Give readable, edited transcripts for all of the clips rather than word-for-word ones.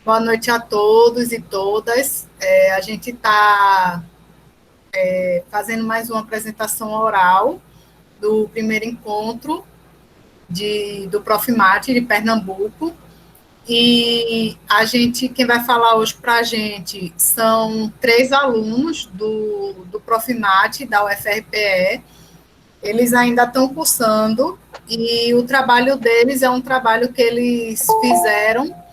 Boa noite a todos e todas. A gente está fazendo mais uma apresentação oral do primeiro encontro do Profimate de Pernambuco. E quem vai falar hoje para a gente são 3 alunos do Profimate, da UFRPE. Eles ainda estão cursando e o trabalho deles é um trabalho que eles fizeram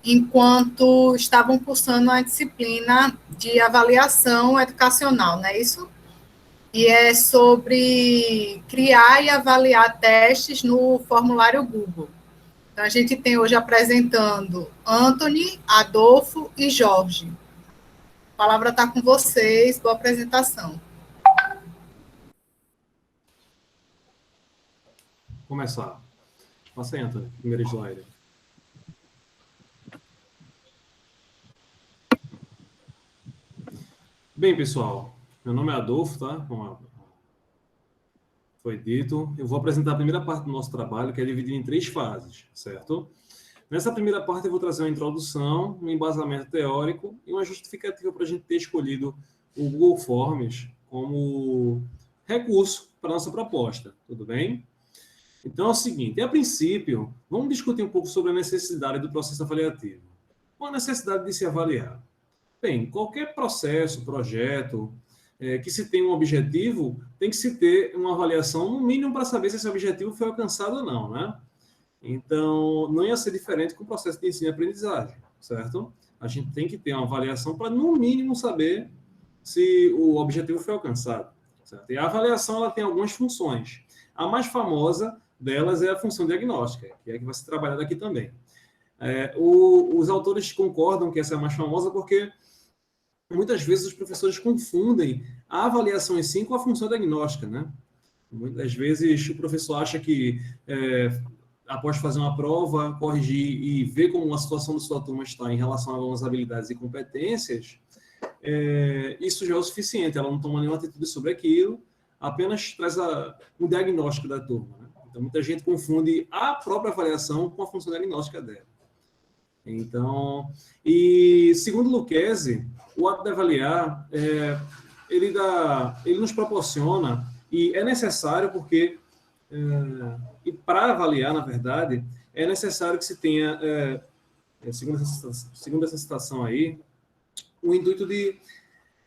enquanto estavam cursando a disciplina de avaliação educacional, não é isso? E é sobre criar e avaliar testes no formulário Google. Então, a gente tem hoje apresentando Anthony, Adolfo e Jorge. A palavra está com vocês, boa apresentação. Começar. Passa aí, Anthony, primeiro slide. Bem, pessoal, meu nome é Adolfo, tá? Como foi dito, eu vou apresentar a primeira parte do nosso trabalho, que é dividido em 3 fases, certo? Nessa primeira parte eu vou trazer uma introdução, um embasamento teórico e uma justificativa para a gente ter escolhido o Google Forms como recurso para a nossa proposta, tudo bem? Então é o seguinte, a princípio, vamos discutir um pouco sobre a necessidade do processo avaliativo. Qual a necessidade de se avaliar? Bem, qualquer processo, projeto, que se tem um objetivo, tem que se ter uma avaliação, no mínimo, para saber se esse objetivo foi alcançado ou não, né? Então, não ia ser diferente com o processo de ensino e aprendizagem, certo? A gente tem que ter uma avaliação para, no mínimo, saber se o objetivo foi alcançado, certo? E a avaliação, ela tem algumas funções. A mais famosa delas é a função diagnóstica, que é a que vai ser trabalhada aqui também. Os autores concordam que essa é a mais famosa porque muitas vezes os professores confundem a avaliação em si com a função diagnóstica, né? Muitas vezes o professor acha que, após fazer uma prova, corrigir e ver como a situação da sua turma está em relação a algumas habilidades e competências, isso já é o suficiente, ela não toma nenhuma atitude sobre aquilo, apenas traz o diagnóstico da turma, né? Então, muita gente confunde a própria avaliação com a função diagnóstica dela. Então, e segundo Lucchesi, o ato de avaliar, ele nos proporciona, e é necessário porque, e para avaliar, na verdade, é necessário que se tenha, segundo essa citação aí, o intuito de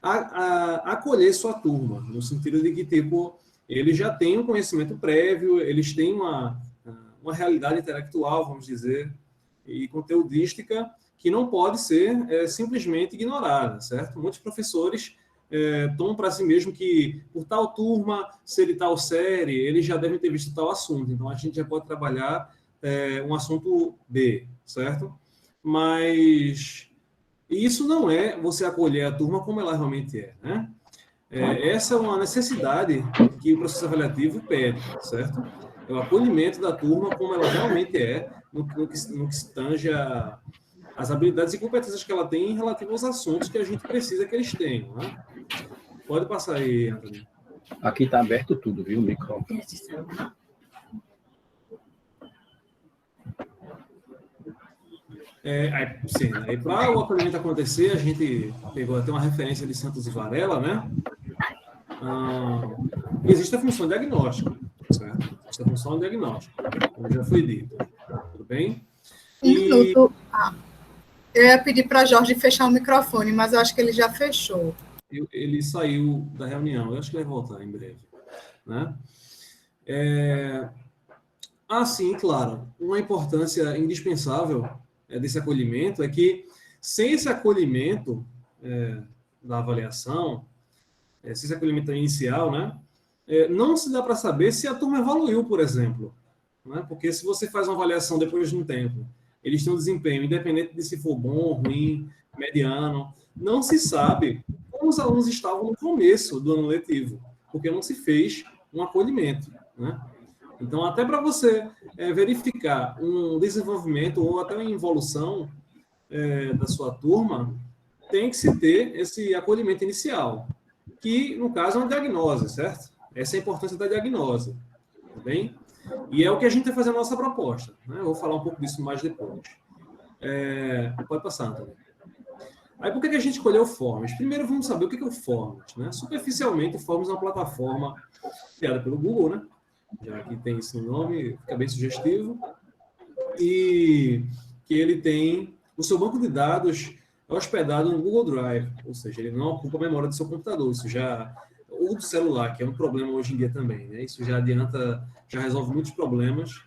acolher sua turma, no sentido de que, tipo, eles já têm um conhecimento prévio, eles têm uma realidade intelectual, vamos dizer, e conteudística que não pode ser simplesmente ignorada, certo? Muitos professores tomam para si mesmo que, por tal turma, ser de tal série, eles já devem ter visto tal assunto, então a gente já pode trabalhar um assunto B, certo? Mas isso não é você acolher a turma como ela realmente é, né? Essa é uma necessidade que o processo avaliativo pede, certo? É o acolhimento da turma como ela realmente é, no que se tange as habilidades e competências que ela tem em relativo aos assuntos que a gente precisa que eles tenham, né? Pode passar aí, Antônio. Aqui está aberto tudo, viu, o micro? Sim, aí para o acolhimento acontecer, a gente pegou até uma referência de Santos e Varela, né? Existe a função diagnóstica, certo? Existe a função diagnóstica, como já foi dito. Tudo bem? Um minuto. Eu ia pedir para Jorge fechar o microfone, mas eu acho que ele já fechou. Ele saiu da reunião, eu acho que ele vai voltar em breve, né? Sim, claro. Uma importância indispensável desse acolhimento é que, sem esse acolhimento da avaliação, sem esse acolhimento inicial, né, não se dá para saber se a turma evoluiu, por exemplo. Né? Porque se você faz uma avaliação depois de um tempo, eles têm um desempenho, independente de se for bom, ruim, mediano, não se sabe como os alunos estavam no começo do ano letivo, porque não se fez um acolhimento, né? Então, até para você verificar um desenvolvimento ou até uma evolução da sua turma, tem que se ter esse acolhimento inicial, que, no caso, é uma diagnose, certo? Essa é a importância da diagnose, tá bem? E é o que a gente vai fazer a nossa proposta, né? Eu vou falar um pouco disso mais depois. Pode passar, Antônio. Aí, por que a gente escolheu o Forms? Primeiro, vamos saber o que é o Forms, né? Superficialmente, o Forms é uma plataforma criada pelo Google, né? Já que tem esse nome, fica bem sugestivo. E que ele tem o seu banco de dados hospedado no Google Drive, ou seja, ele não ocupa a memória do seu computador, isso já, ou do celular, que é um problema hoje em dia também, né? Isso já adianta, já resolve muitos problemas,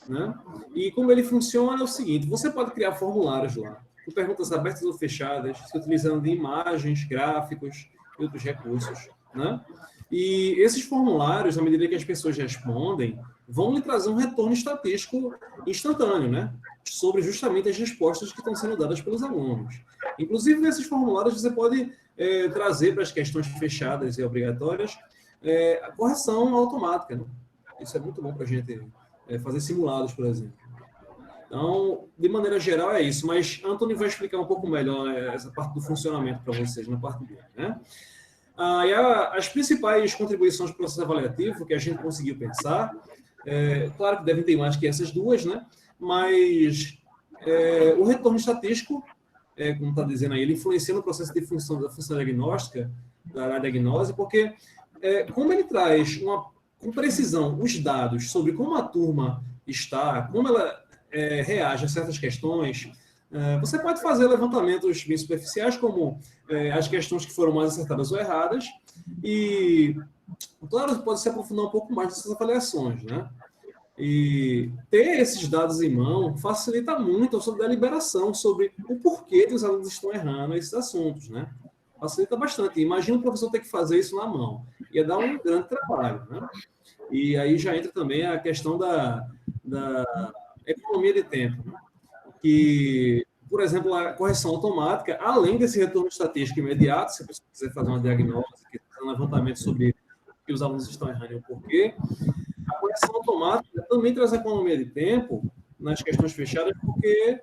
né? E como ele funciona é o seguinte, você pode criar formulários lá, com perguntas abertas ou fechadas, se utilizando de imagens, gráficos e outros recursos, né? E esses formulários, à medida que as pessoas respondem, vão lhe trazer um retorno estatístico instantâneo, né? Sobre justamente as respostas que estão sendo dadas pelos alunos. Inclusive, nesses formulários, você pode trazer para as questões fechadas e obrigatórias a correção automática, né? Isso é muito bom para a gente fazer simulados, por exemplo. Então, de maneira geral, é isso. Mas Antônio vai explicar um pouco melhor essa parte do funcionamento para vocês, na parte dele, né? E as principais contribuições para o processo avaliativo que a gente conseguiu pensar, claro que devem ter mais que essas duas, né? Mas o retorno estatístico, como está dizendo aí, ele influencia no processo de função da função diagnóstica, da diagnose, porque como ele traz com precisão os dados sobre como a turma está, como ela reage a certas questões, você pode fazer levantamentos bem superficiais, como as questões que foram mais acertadas ou erradas, e, claro, pode se aprofundar um pouco mais nessas avaliações, né? E ter esses dados em mão facilita muito a sua deliberação sobre o porquê que os alunos estão errando esses assuntos, né? Facilita bastante. Imagina o professor ter que fazer isso na mão. Ia dar um grande trabalho, né? E aí já entra também a questão da economia de tempo, né? Que, por exemplo, a correção automática, além desse retorno estatístico imediato, se a pessoa quiser fazer uma diagnose, fazer um levantamento sobre o que os alunos estão errando e o porquê, a correção automática também traz economia de tempo nas questões fechadas, porque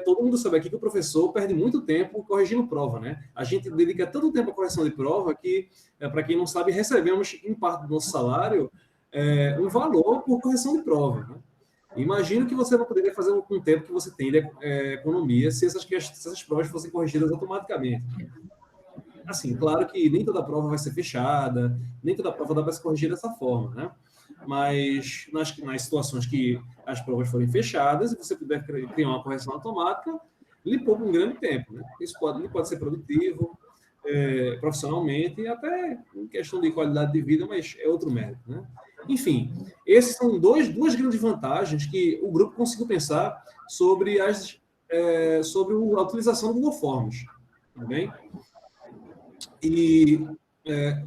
todo mundo sabe aqui que o professor perde muito tempo corrigindo prova, né? A gente dedica tanto tempo à correção de prova que, para quem não sabe, recebemos, em parte do nosso salário, um valor por correção de prova, né? Imagino que você não poderia fazer com o tempo que você tem de economia se essas provas fossem corrigidas automaticamente. Assim, claro que nem toda prova vai ser fechada, nem toda prova dá para se corrigir dessa forma, né? Mas nas situações que as provas forem fechadas e você puder criar uma correção automática, lhe poupa um grande tempo, né? Isso pode ser produtivo profissionalmente e até em questão de qualidade de vida, mas é outro mérito, né? Enfim, esses são duas grandes vantagens que o grupo conseguiu pensar sobre a utilização do Google Forms, tá bem? E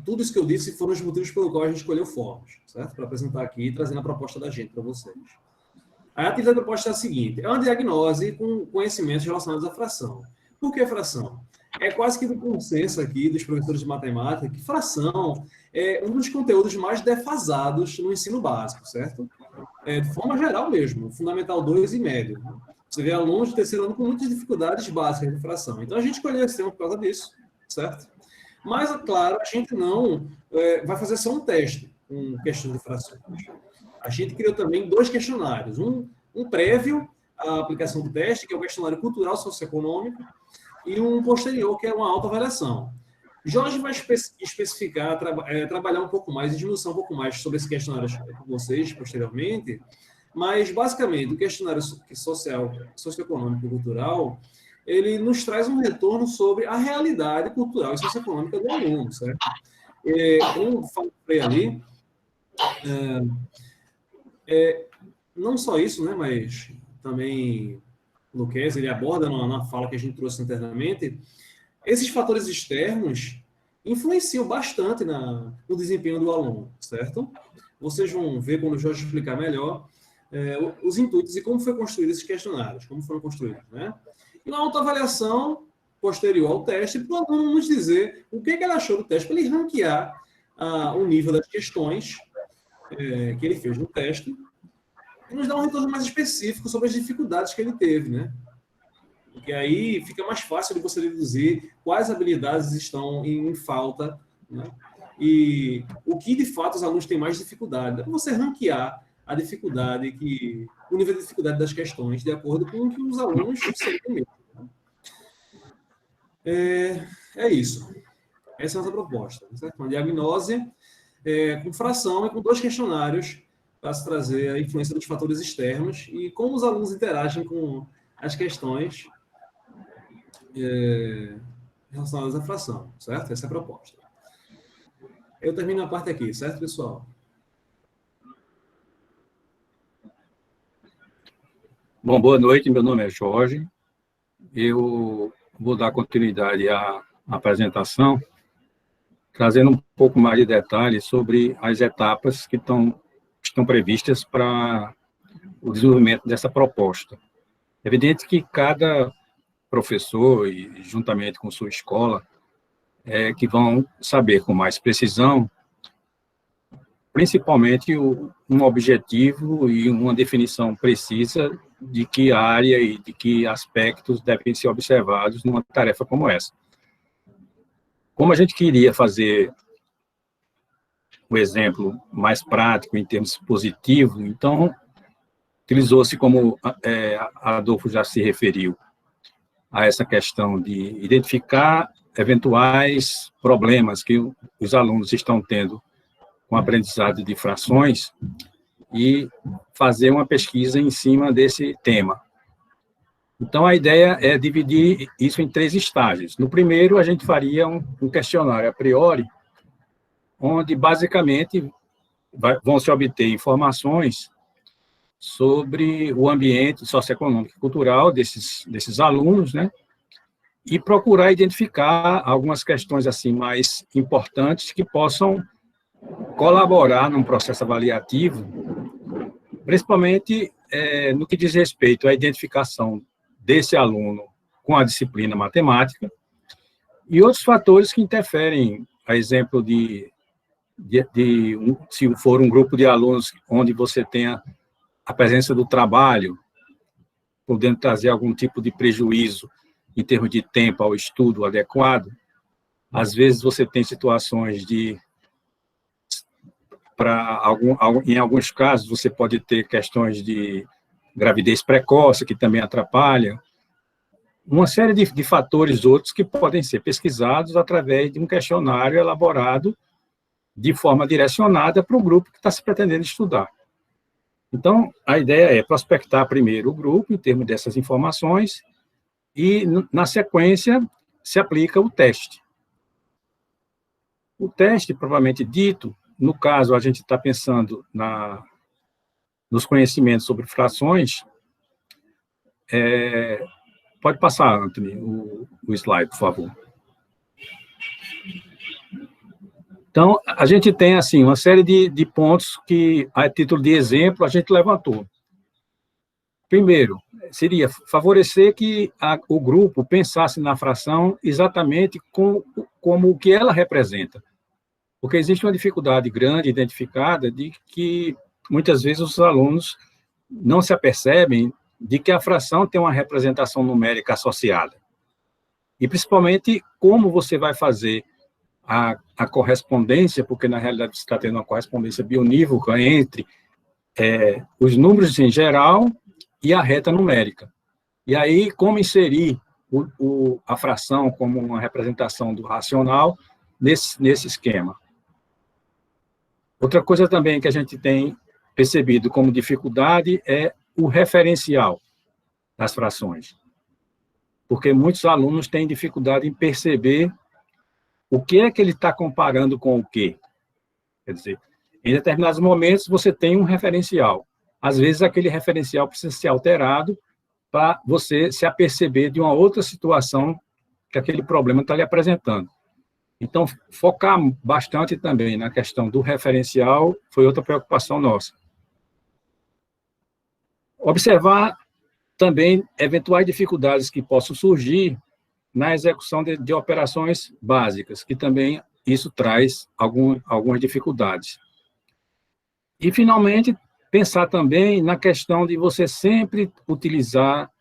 tudo isso que eu disse foram os motivos pelo qual a gente escolheu Forms, certo? Para apresentar aqui e trazendo a proposta da gente para vocês. A atividade proposta é a seguinte: é uma diagnose com conhecimentos relacionados à fração. Por que fração? É quase que do consenso aqui dos professores de matemática que fração é um dos conteúdos mais defasados no ensino básico, certo? De forma geral mesmo, Fundamental 2 e médio. Você vê alunos de terceiro ano com muitas dificuldades básicas de fração. Então, a gente escolheu esse tema por causa disso, certo? Mas, claro, a gente não vai fazer só um teste com questões de frações. A gente criou também 2 questionários. Um prévio à aplicação do teste, que é o questionário cultural socioeconômico, e um posterior, que é uma autoavaliação. Jorge vai especificar, trabalhar um pouco mais, esmiuçar um pouco mais sobre esse questionário com vocês posteriormente, mas, basicamente, o questionário socioeconômico e cultural, ele nos traz um retorno sobre a realidade cultural e socioeconômica do aluno, certo? Como falei ali, não só isso, né, mas também Luquez, ele aborda na fala que a gente trouxe internamente, esses fatores externos influenciam bastante no desempenho do aluno, certo? Vocês vão ver, quando o Jorge explicar melhor, os intuitos e como foi construído esses questionários, como foram construídos, né? E uma autoavaliação posterior ao teste, para o aluno nos dizer o que ele achou do teste, para ele ranquear o nível das questões que ele fez no teste, e nos dar um retorno mais específico sobre as dificuldades que ele teve, né? Porque aí fica mais fácil de você deduzir quais habilidades estão em falta, né? E o que, de fato, os alunos têm mais dificuldade. É você ranquear a dificuldade que o nível de dificuldade das questões, de acordo com o que os alunos sentem mesmo. É isso. Essa é a nossa proposta. Certo? Uma diagnose com fração e com 2 questionários para se trazer a influência dos fatores externos e como os alunos interagem com as questões relacionadas à fração, certo? Essa é a proposta. Eu termino a parte aqui, certo, pessoal? Bom, boa noite, meu nome é Jorge. Eu vou dar continuidade à apresentação, trazendo um pouco mais de detalhes sobre as etapas que estão previstas para o desenvolvimento dessa proposta. É evidente que cada professor, e juntamente com sua escola, que vão saber com mais precisão, principalmente um objetivo e uma definição precisa de que área e de que aspectos devem ser observados numa tarefa como essa. Como a gente queria fazer o exemplo mais prático em termos positivos, então, utilizou-se, como Adolfo já se referiu, a essa questão de identificar eventuais problemas que os alunos estão tendo com a aprendizagem de frações e fazer uma pesquisa em cima desse tema. Então, a ideia é dividir isso em 3 estágios. No primeiro, a gente faria um questionário a priori, onde, basicamente, vão se obter informações sobre o ambiente socioeconômico e cultural desses alunos, né? E procurar identificar algumas questões assim mais importantes que possam colaborar num processo avaliativo, principalmente no que diz respeito à identificação desse aluno com a disciplina matemática e outros fatores que interferem, a exemplo se for um grupo de alunos onde você tenha a presença do trabalho, podendo trazer algum tipo de prejuízo em termos de tempo ao estudo adequado. Às vezes você tem situações em alguns casos, você pode ter questões de gravidez precoce, que também atrapalham, uma série de fatores outros que podem ser pesquisados através de um questionário elaborado de forma direcionada para o grupo que está se pretendendo estudar. Então, a ideia é prospectar primeiro o grupo, em termos dessas informações, e, na sequência, se aplica o teste. O teste, propriamente dito, no caso, a gente está pensando nos conhecimentos sobre frações. Pode passar, Anthony, o slide, por favor. Então, a gente tem, assim, uma série de pontos que, a título de exemplo, a gente levantou. Primeiro, seria favorecer que o grupo pensasse na fração exatamente como o que ela representa. Porque existe uma dificuldade grande identificada de que, muitas vezes, os alunos não se apercebem de que a fração tem uma representação numérica associada. E, principalmente, como você vai fazer a correspondência, porque, na realidade, você está tendo uma correspondência bionívoca entre os números em geral e a reta numérica. E aí, como inserir a fração como uma representação do racional nesse esquema. Outra coisa também que a gente tem percebido como dificuldade é o referencial das frações. Porque muitos alunos têm dificuldade em perceber o que é que ele está comparando com o quê. Quer dizer, em determinados momentos você tem um referencial. Às vezes aquele referencial precisa ser alterado para você se aperceber de uma outra situação que aquele problema está lhe apresentando. Então, focar bastante também na questão do referencial foi outra preocupação nossa. Observar também eventuais dificuldades que possam surgir na execução de operações básicas, que também isso traz algumas dificuldades. E, finalmente, pensar também na questão de você sempre utilizar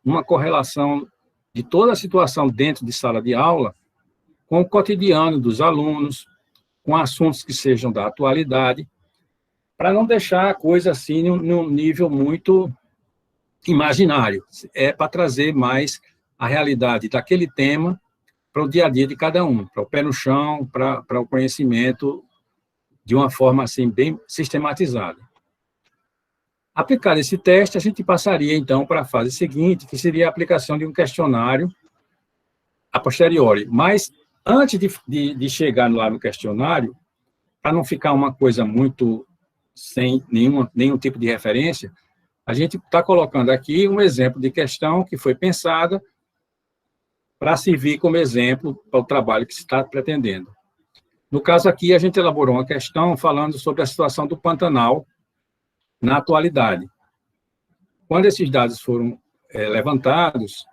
uma correlação de toda a situação dentro de sala de aula com o cotidiano dos alunos, com assuntos que sejam da atualidade, para não deixar a coisa assim num nível muito imaginário. É para trazer mais a realidade daquele tema para o dia a dia de cada um, para o pé no chão, para o conhecimento de uma forma assim bem sistematizada. Aplicado esse teste, a gente passaria então para a fase seguinte, que seria a aplicação de um questionário a posteriori. Mas antes de chegar lá no questionário, para não ficar uma coisa muito sem nenhum tipo de referência, a gente está colocando aqui um exemplo de questão que foi pensada para servir como exemplo para o trabalho que se está pretendendo. No caso aqui, a gente elaborou uma questão falando sobre a situação do Pantanal na atualidade. Quando esses dados foram levantados,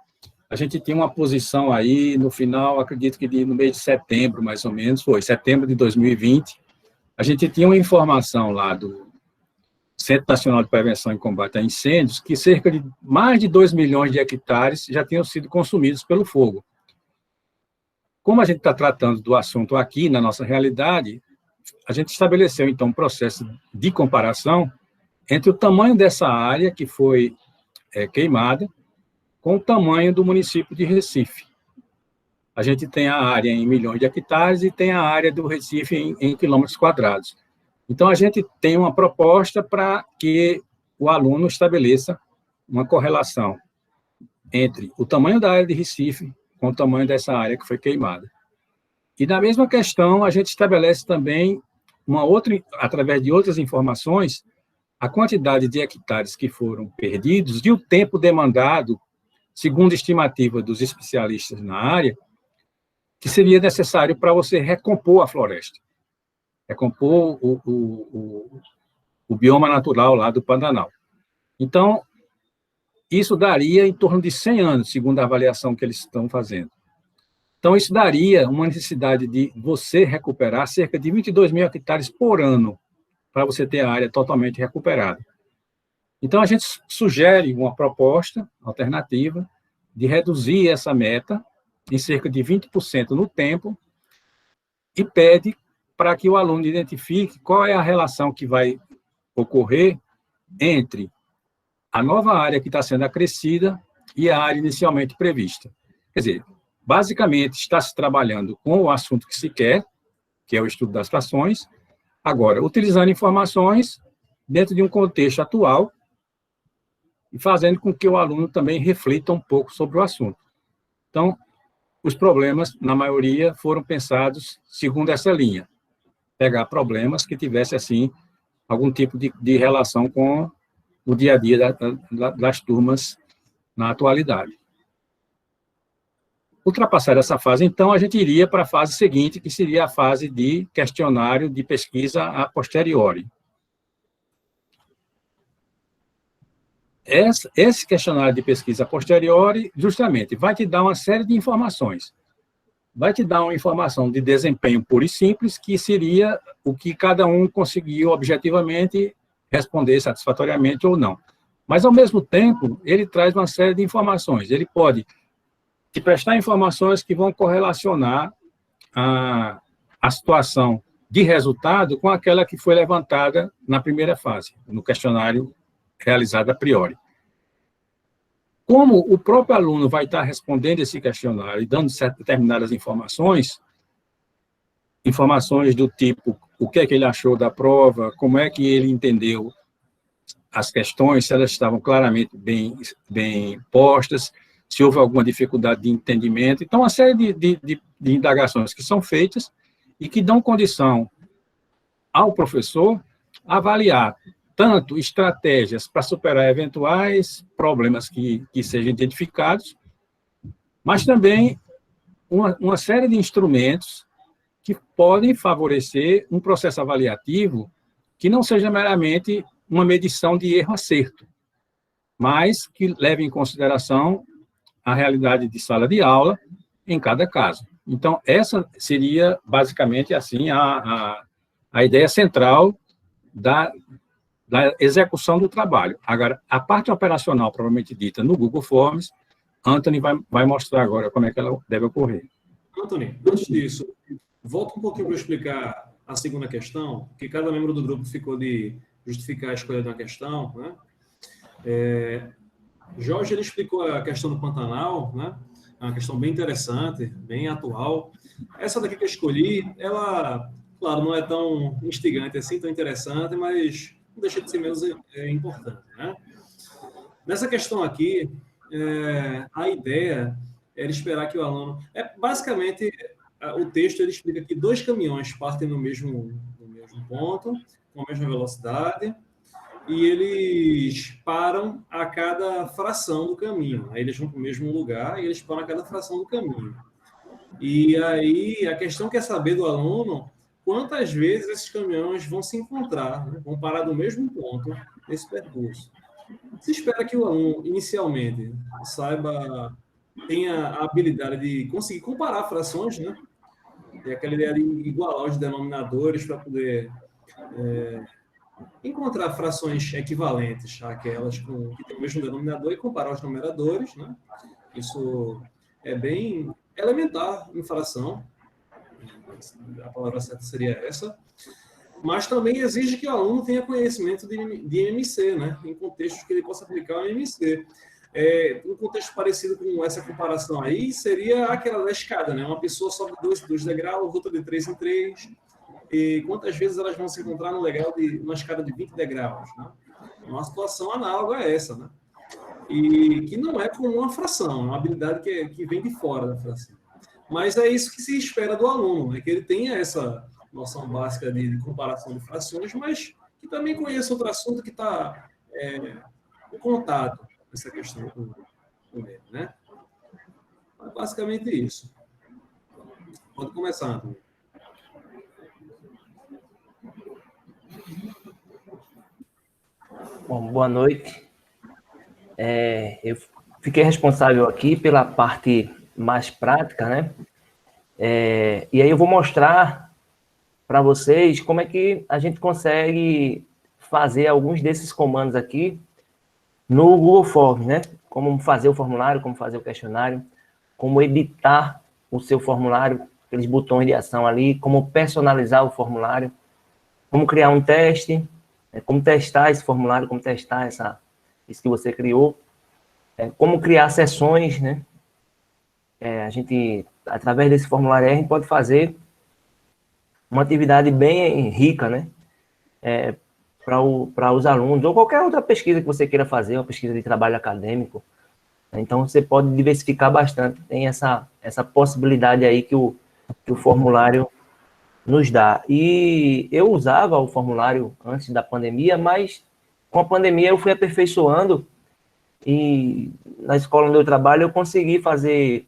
a gente tinha uma posição aí, no final, acredito que no mês de setembro, mais ou menos, foi setembro de 2020, a gente tinha uma informação lá do Centro Nacional de Prevenção e Combate a Incêndios, que cerca de mais de 2 milhões de hectares já tinham sido consumidos pelo fogo. Como a gente está tratando do assunto aqui, na nossa realidade, a gente estabeleceu, então, um processo de comparação entre o tamanho dessa área que foi queimada com o tamanho do município de Recife. A gente tem a área em milhões de hectares e tem a área do Recife em quilômetros quadrados. Então, a gente tem uma proposta para que o aluno estabeleça uma correlação entre o tamanho da área de Recife com o tamanho dessa área que foi queimada. E, na mesma questão, a gente estabelece também através de outras informações, a quantidade de hectares que foram perdidos e o tempo demandado, segundo a estimativa dos especialistas na área, que seria necessário para você recompor a floresta, recompor o bioma natural lá do Pantanal. Então, isso daria em torno de 100 anos, segundo a avaliação que eles estão fazendo. Então, isso daria uma necessidade de você recuperar cerca de 22 mil hectares por ano, para você ter a área totalmente recuperada. Então, a gente sugere uma proposta alternativa de reduzir essa meta em cerca de 20% no tempo e pede para que o aluno identifique qual é a relação que vai ocorrer entre a nova área que está sendo acrescida e a área inicialmente prevista. Quer dizer, basicamente, está se trabalhando com o assunto que se quer, que é o estudo das frações, agora, utilizando informações dentro de um contexto atual e fazendo com que o aluno também reflita um pouco sobre o assunto. Então, os problemas, na maioria, foram pensados segundo essa linha. Pegar problemas que tivessem, assim, algum tipo de relação com o dia a dia das turmas na atualidade. Ultrapassar essa fase, então, a gente iria para a fase seguinte, que seria a fase de questionário de pesquisa a posteriori. Esse questionário de pesquisa a posteriori, justamente, vai te dar uma série de informações. Vai te dar uma informação de desempenho puro e simples, que seria o que cada um conseguiu objetivamente responder satisfatoriamente ou não. Mas, ao mesmo tempo, ele traz uma série de informações. Ele pode te prestar informações que vão correlacionar a situação de resultado com aquela que foi levantada na primeira fase, no questionário realizado a priori. Como o próprio aluno vai estar respondendo esse questionário e dando determinadas informações do tipo o que é que ele achou da prova, como é que ele entendeu as questões, se elas estavam claramente bem postas, se houve alguma dificuldade de entendimento. Então, uma série de indagações que são feitas e que dão condição ao professor avaliar tanto estratégias para superar eventuais problemas que sejam identificados, mas também uma série de instrumentos que podem favorecer um processo avaliativo que não seja meramente uma medição de erro-acerto, mas que leve em consideração a realidade de sala de aula em cada caso. Então, essa seria, basicamente, assim, a ideia central da execução do trabalho. Agora, a parte operacional, provavelmente dita, no Google Forms, Anthony vai mostrar agora como é que ela deve ocorrer. Anthony, antes disso, volta um pouquinho para explicar a segunda questão, que cada membro do grupo ficou de justificar a escolha de uma questão, né? Jorge, ele explicou a questão do Pantanal, né? É uma questão bem interessante, bem atual. Essa daqui que eu escolhi, ela, claro, não é tão instigante assim, tão interessante, mas não deixa de ser menos importante, né? Nessa questão aqui, a ideia era esperar que o aluno... basicamente, o texto ele explica que 2 caminhões partem no mesmo ponto, com a mesma velocidade, e eles param a cada fração do caminho. Aí eles vão para o mesmo lugar e eles param a cada fração do caminho. E aí a questão quer saber do aluno quantas vezes esses caminhões vão se encontrar, né? Vão parar no mesmo ponto nesse percurso. Se espera que o aluno, inicialmente, tenha a habilidade de conseguir comparar frações, né? Tem aquela ideia de igualar os denominadores para poder encontrar frações equivalentes àquelas que têm o mesmo denominador e comparar os numeradores, né? Isso é bem elementar em fração. A palavra certa seria essa. Mas também exige que o aluno tenha conhecimento de MMC, né? Em contextos que ele possa aplicar o MMC. Um contexto parecido com essa comparação aí seria aquela da escada, né? Uma pessoa sobe 2 degraus, outra de 3 em 3, e quantas vezes elas vão se encontrar numa escada de 20 degraus, né? Uma situação análoga a essa, né? E que não é como uma fração, é uma habilidade que vem de fora da fração. Mas é isso que se espera do aluno, né? Que ele tenha essa noção básica de comparação de frações, mas que também conheça outro assunto que está em contato com essa questão com ele, né? Mas basicamente isso. Pode começar, Antônio. Bom, boa noite. Eu fiquei responsável aqui pela parte mais prática, né? E aí eu vou mostrar para vocês como é que a gente consegue fazer alguns desses comandos aqui no Google Forms, né? Como fazer o formulário, como fazer o questionário, como editar o seu formulário, aqueles botões de ação ali, como personalizar o formulário, como criar um teste, como testar esse formulário, como testar isso que você criou, como criar sessões, né? A gente, através desse formulário, a gente pode fazer uma atividade bem rica, né? Para os alunos, ou qualquer outra pesquisa que você queira fazer, uma pesquisa de trabalho acadêmico. Então, você pode diversificar bastante. Tem essa possibilidade aí que o formulário nos dá. E eu usava o formulário antes da pandemia, mas com a pandemia eu fui aperfeiçoando e na escola onde eu trabalho eu consegui fazer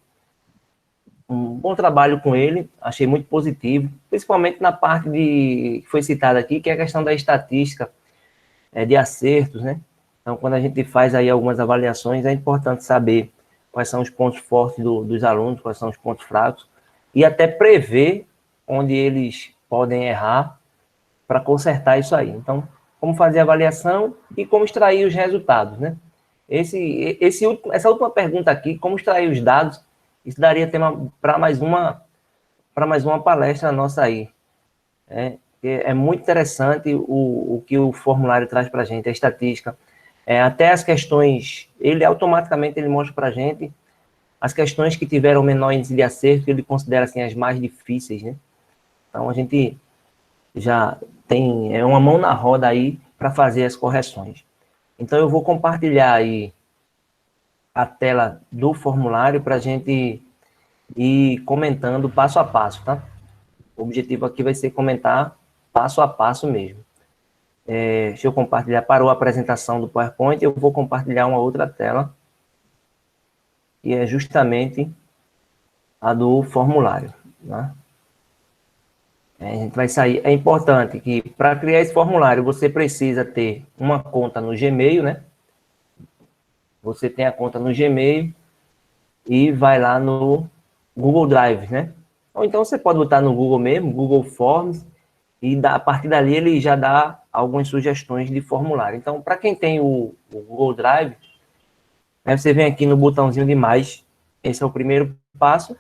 um bom trabalho com ele, achei muito positivo, principalmente na parte que foi citada aqui, que é a questão da estatística, de acertos, né? Então, quando a gente faz aí algumas avaliações, é importante saber quais são os pontos fortes dos alunos, quais são os pontos fracos, e até prever onde eles podem errar para consertar isso aí. Então, como fazer a avaliação e como extrair os resultados, né? Essa última pergunta aqui, como extrair os dados, isso daria tema para mais uma palestra nossa aí. É muito interessante o que o formulário traz para a gente, a estatística. Até as questões, ele automaticamente mostra para a gente as questões que tiveram menor índice de acerto, ele considera assim, as mais difíceis, né? Então, a gente já tem uma mão na roda aí para fazer as correções. Então, eu vou compartilhar aí a tela do formulário para a gente ir comentando passo a passo, tá? O objetivo aqui vai ser comentar passo a passo mesmo. Deixa eu compartilhar, parou a apresentação do PowerPoint, eu vou compartilhar uma outra tela, que é justamente a do formulário, né? A gente vai sair. É importante que, para criar esse formulário, você precisa ter uma conta no Gmail, né? Você tem a conta no Gmail e vai lá no Google Drive, né? Ou então você pode botar no Google mesmo, Google Forms, e a partir dali ele já dá algumas sugestões de formulário. Então, para quem tem o Google Drive, aí você vem aqui no botãozinho de mais, esse é o primeiro passo.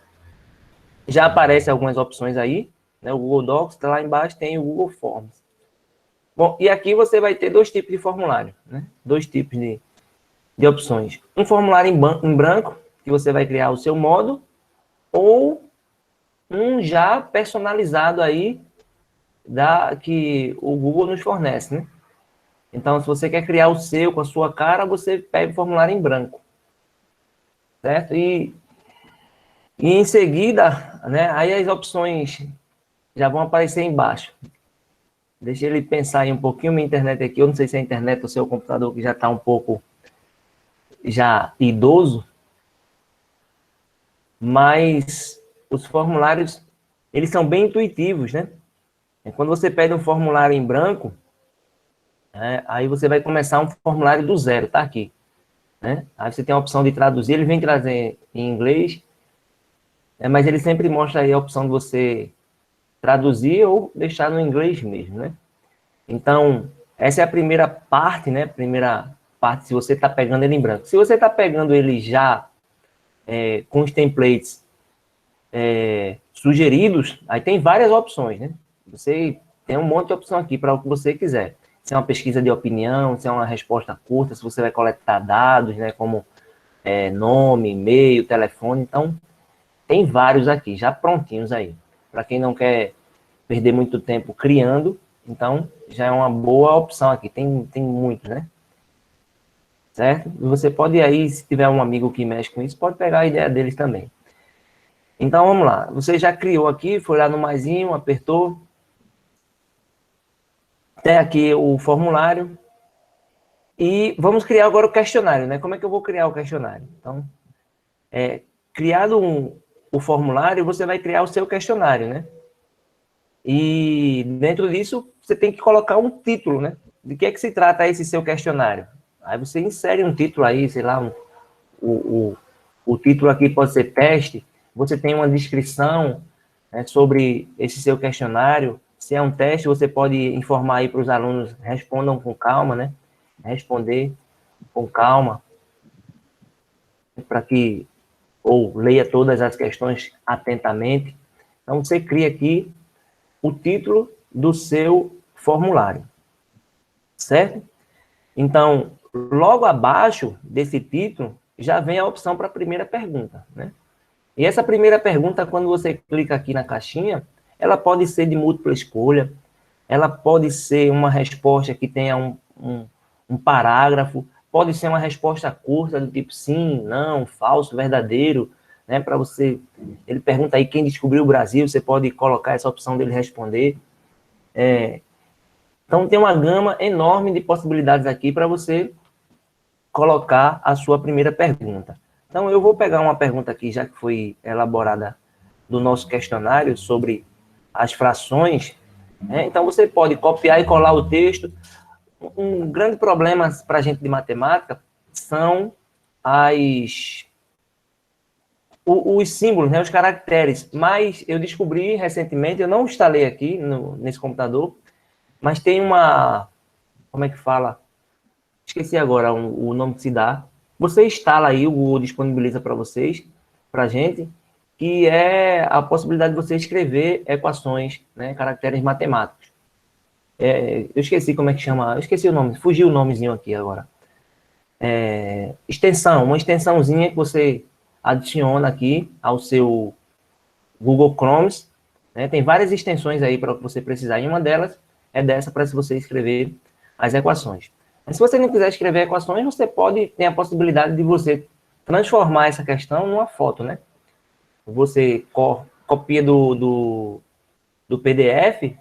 Já aparecem algumas opções aí, né? O Google Docs, lá embaixo tem o Google Forms. Bom, e aqui você vai ter dois tipos de formulário, né? Dois tipos de opções. Um formulário em branco, que você vai criar o seu modo, ou um já personalizado aí, que o Google nos fornece, né? Então, se você quer criar o seu com a sua cara, você pega o formulário em branco, certo? E em seguida, né, aí as opções já vão aparecer embaixo. Deixa ele pensar aí um pouquinho, minha internet aqui, eu não sei se é a internet ou se é o computador que já está um pouco já idoso, mas os formulários, eles são bem intuitivos, né? Quando você pede um formulário em branco, aí você vai começar um formulário do zero, tá aqui, né? Aí você tem a opção de traduzir, ele vem trazer em inglês, mas ele sempre mostra aí a opção de você traduzir ou deixar no inglês mesmo, né? Então, essa é a primeira parte, né? Primeira parte, se você está pegando ele em branco. Se você está pegando ele já com os templates sugeridos, aí tem várias opções, né? Você tem um monte de opção aqui para o que você quiser. Se é uma pesquisa de opinião, se é uma resposta curta, se você vai coletar dados, né? Como nome, e-mail, telefone. Então, tem vários aqui, já prontinhos aí. Para quem não quer perder muito tempo criando, então já é uma boa opção aqui. Tem muitos, né? Certo? E você pode aí, se tiver um amigo que mexe com isso, pode pegar a ideia deles também. Então, vamos lá. Você já criou aqui, foi lá no maisinho, apertou. Tem aqui o formulário. E vamos criar agora o questionário, né? Como é que eu vou criar o questionário? Então, criado o formulário, você vai criar o seu questionário, né? E dentro disso, você tem que colocar um título, né? De que é que se trata esse seu questionário? Aí você insere um título aí, sei lá, o título aqui pode ser teste, você tem uma descrição, né, sobre esse seu questionário. Se é um teste, você pode informar aí para os alunos, respondam com calma, né? Responder com calma, para que, ou leia todas as questões atentamente. Então, você cria aqui o título do seu formulário, certo? Então, logo abaixo desse título, já vem a opção para a primeira pergunta, né? E essa primeira pergunta, quando você clica aqui na caixinha, ela pode ser de múltipla escolha, ela pode ser uma resposta que tenha um parágrafo, pode ser uma resposta curta, do tipo sim, não, falso, verdadeiro, né? Para você, ele pergunta aí quem descobriu o Brasil, você pode colocar essa opção dele responder. Então, tem uma gama enorme de possibilidades aqui para você colocar a sua primeira pergunta. Então, eu vou pegar uma pergunta aqui, já que foi elaborada do nosso questionário sobre as frações, né? Então, você pode copiar e colar o texto. Um grande problema para a gente de matemática são os símbolos, né, os caracteres. Mas eu descobri recentemente, eu não instalei aqui nesse computador, mas tem como é que fala? Esqueci agora o nome que se dá. Você instala aí, o Google disponibiliza para vocês, para a gente, que é a possibilidade de você escrever equações, né, caracteres matemáticos. Eu esqueci como é que chama, eu esqueci o nome, fugiu o nomezinho aqui agora. Uma extensãozinha que você adiciona aqui ao seu Google Chrome, né? Tem várias extensões aí para o que você precisar, e uma delas é dessa para você escrever as equações. Mas se você não quiser escrever equações, você ter a possibilidade de você transformar essa questão numa foto, né? Você copia do PDF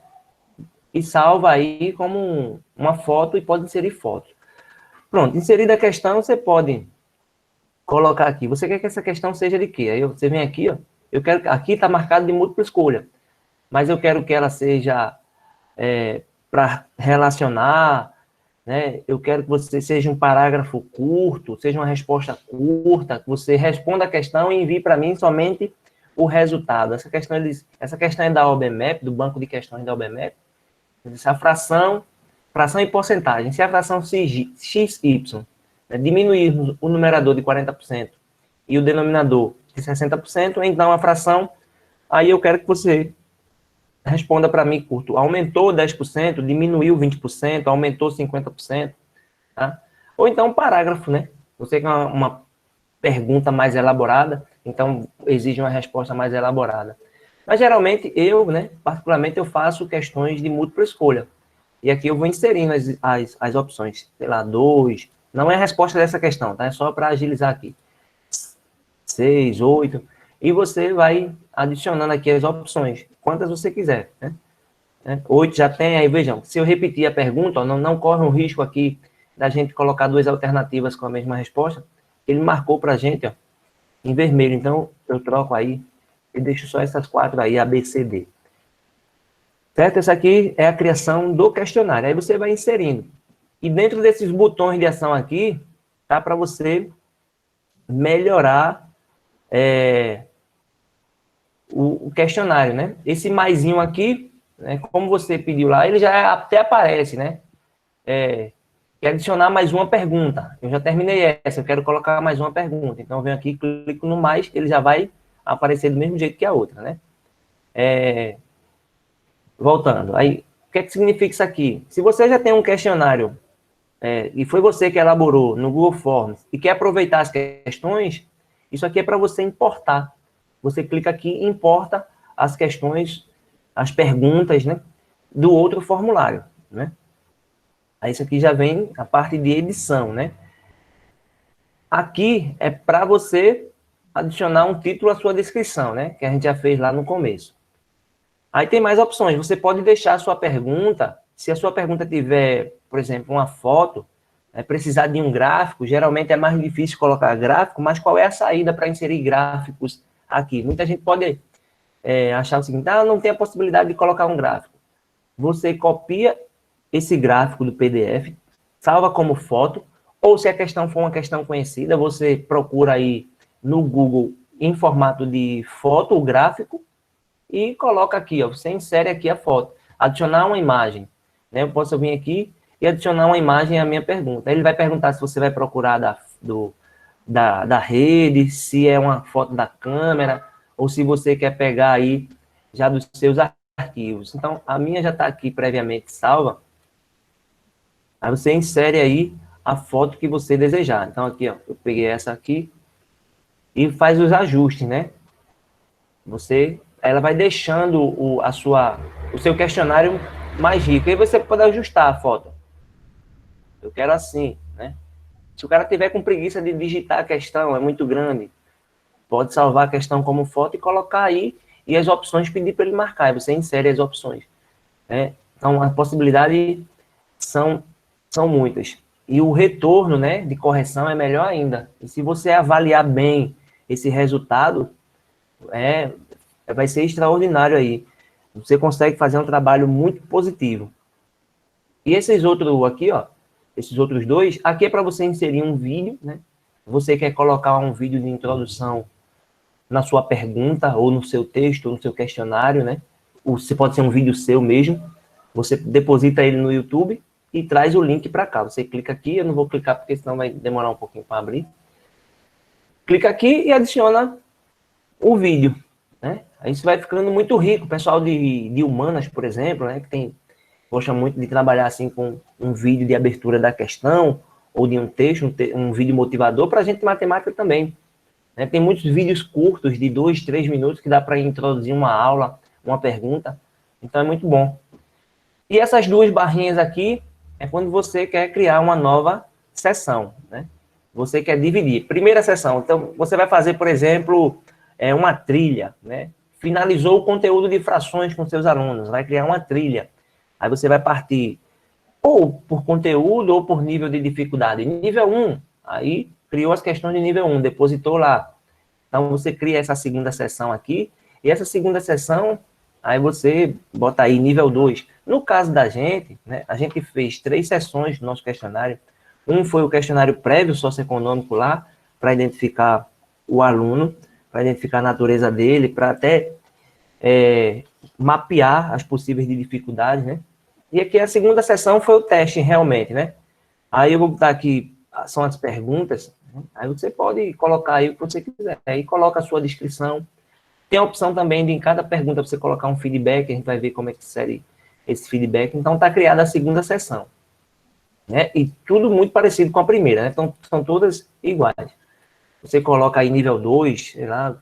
e salva aí como uma foto e pode inserir foto. Pronto, inserida a questão, você pode colocar aqui. Você quer que essa questão seja de quê? Aí você vem aqui, ó. Aqui está marcado de múltipla escolha, mas eu quero que ela seja para relacionar, né? Eu quero que você seja um parágrafo curto, seja uma resposta curta, que você responda a questão e envie para mim somente o resultado. Essa questão é da OBMAP, do banco de questões da OBMAP. Essa fração e porcentagem. Se a fração XY, né, diminuirmos o numerador de 40% e o denominador de 60%, então a fração, aí eu quero que você responda para mim curto. Aumentou 10%, diminuiu 20%, aumentou 50%, tá? Ou então um parágrafo, né? Você quer uma pergunta mais elaborada, então exige uma resposta mais elaborada. Mas geralmente eu, né, particularmente eu faço questões de múltipla escolha. E aqui eu vou inserindo as opções, sei lá, 2, não é a resposta dessa questão, tá? É só para agilizar aqui. 6, 8, e você vai adicionando aqui as opções, quantas você quiser, né? 8 já tem, aí vejam, se eu repetir a pergunta, ó, não corre um risco aqui da gente colocar 2 alternativas com a mesma resposta, ele marcou para a gente, ó, em vermelho, então eu troco aí e deixo só essas 4 aí, A, B, C, D. Certo? Essa aqui é a criação do questionário, aí você vai inserindo. E dentro desses botões de ação aqui, tá para você melhorar o questionário, né? Esse maisinho aqui, né, como você pediu lá, ele já até aparece, né? Quer adicionar mais uma pergunta. Eu já terminei essa, eu quero colocar mais uma pergunta. Então, eu venho aqui, clico no mais, ele já vai aparecer do mesmo jeito que a outra, né? Voltando. Aí, o que significa isso aqui? Se você já tem um questionário e foi você que elaborou no Google Forms e quer aproveitar as questões, isso aqui é para você importar. Você clica aqui e importa as questões, as perguntas, né, do outro formulário, né? Aí isso aqui já vem a parte de edição, né? Aqui é para você adicionar um título à sua descrição, né? Que a gente já fez lá no começo. Aí tem mais opções. Você pode deixar a sua pergunta, se a sua pergunta tiver, por exemplo, uma foto, precisar de um gráfico, geralmente é mais difícil colocar gráfico, mas qual é a saída para inserir gráficos aqui? Muita gente pode achar o seguinte, não tem a possibilidade de colocar um gráfico. Você copia esse gráfico do PDF, salva como foto, ou se a questão for uma questão conhecida, você procura aí no Google em formato de foto, o gráfico, e coloca aqui, ó, você insere aqui a foto. Adicionar uma imagem, né? Eu posso vir aqui e adicionar uma imagem à minha pergunta. Ele vai perguntar se você vai procurar da rede, se é uma foto da câmera, ou se você quer pegar aí já dos seus arquivos. Então, a minha já está aqui previamente salva. Aí você insere aí a foto que você desejar. Então, aqui, ó, eu peguei essa aqui e faz os ajustes, né? Ela vai deixando o seu questionário mais rico. Aí você pode ajustar a foto. Eu quero assim, né? Se o cara tiver com preguiça de digitar a questão, é muito grande, pode salvar a questão como foto e colocar aí, e as opções pedir para ele marcar, aí você insere as opções, né? Então, as possibilidades são muitas. E o retorno, né, de correção é melhor ainda. E se você avaliar bem esse resultado, vai ser extraordinário aí. Você consegue fazer um trabalho muito positivo. E esses outros aqui, ó, esses outros 2, aqui é para você inserir um vídeo, né? Você quer colocar um vídeo de introdução na sua pergunta, ou no seu texto, ou no seu questionário, né? Você pode ser um vídeo seu mesmo. Você deposita ele no YouTube e traz o link para cá. Você clica aqui, eu não vou clicar porque senão vai demorar um pouquinho para abrir. Clica aqui e adiciona o vídeo, né? Aí isso vai ficando muito rico. O pessoal de humanas, por exemplo, né, que gosta muito de trabalhar assim com um vídeo de abertura da questão, ou de um texto, um vídeo motivador, para a gente de matemática também. Né? Tem muitos vídeos curtos, de 2, 3 minutos, que dá para introduzir uma aula, uma pergunta. Então é muito bom. E essas 2 barrinhas aqui é quando você quer criar uma nova sessão, né? Você quer dividir. Primeira sessão, então você vai fazer, por exemplo, uma trilha, né? Finalizou o conteúdo de frações com seus alunos, vai criar uma trilha. Aí você vai partir ou por conteúdo ou por nível de dificuldade. Nível 1, aí criou as questões de nível 1, depositou lá. Então você cria essa segunda sessão aqui, e essa segunda sessão, aí você bota aí nível 2. No caso da gente, né, a gente fez 3 sessões do nosso questionário. Um foi o questionário prévio socioeconômico lá, para identificar o aluno, para identificar a natureza dele, para até mapear as possíveis dificuldades, né? E aqui a segunda sessão foi o teste, realmente, né? Aí eu vou botar aqui, são as perguntas, né? Aí você pode colocar aí o que você quiser, aí coloca a sua descrição, Tem a opção também de, em cada pergunta, você colocar um feedback, a gente vai ver como é que segue esse feedback. Então, está criada a segunda sessão, né? E tudo muito parecido com a primeira, né? Então, são todas iguais. Você coloca aí nível 2, sei lá,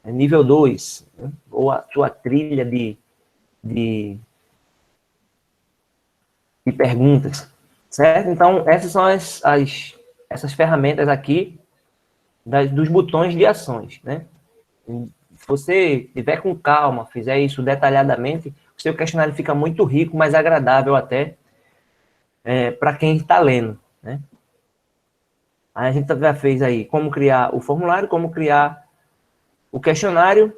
nível 2, né? Ou a sua trilha de perguntas, certo? Então, essas são essas ferramentas aqui dos botões de ações, né? Se você tiver com calma, fizer isso detalhadamente, o seu questionário fica muito rico, mais agradável até para quem está lendo, né? Aí a gente já fez aí como criar o formulário, como criar o questionário,